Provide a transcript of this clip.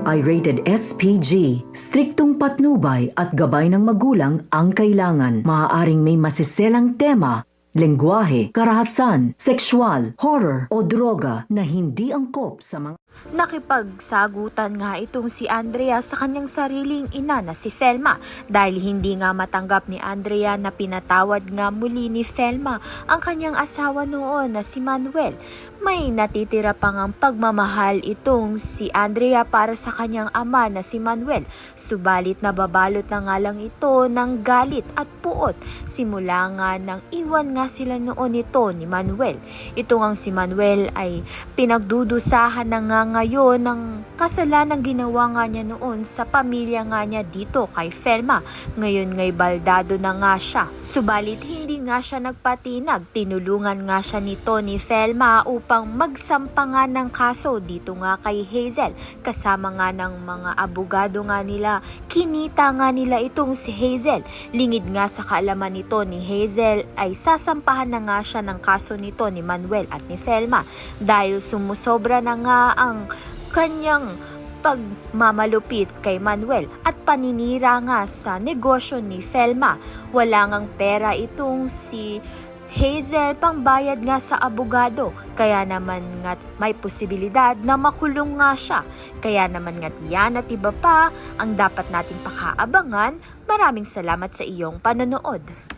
ito ay rated SPG. Striktong patnubay at gabay ng magulang ang kailangan. Maaaring may masiselang tema, lengguwahe, karahasan, sexual, horror o droga na hindi angkop sa mga... Nakipagsagutan nga itong si Andrea sa kanyang sariling ina na si Felma dahil hindi nga matanggap ni Andrea na pinatawad nga muli ni Felma ang kanyang asawa noon na si Manuel. May natitira pang ang pagmamahal itong si Andrea para sa kanyang ama na si Manuel, subalit nababalot na nga lang ito ng galit at puot simula nga nang iwan nga sila noon ito ni Manuel. Ito ngang si Manuel ay pinagdudusahan na nga ngayon ng kasalanang ginawa nga niya noon sa pamilya nga niya dito kay Felma. Ngayon ngay baldado na nga siya. Subalit hindi nga siya nagpatinag. Tinulungan nga siya nito ni Felma upang magsampa nga ng kaso dito nga kay Hazel. Kasama nga ng mga abogado nga nila. Kinita nga nila itong si Hazel. Lingid nga sa kaalaman nito ni Hazel ay sasampahan na nga siya ng kaso nito ni Manuel at ni Felma dahil sumusobra na nga ang kanyang pagmamalupit kay Manuel at paninira nga sa negosyo ni Felma. Wala ngang pera itong si Hazel pangbayad nga sa abogado, kaya naman nga may posibilidad na makulong nga siya. Kaya naman nga yan at iba pa ang dapat nating pakaabangan. Maraming salamat sa iyong panonood.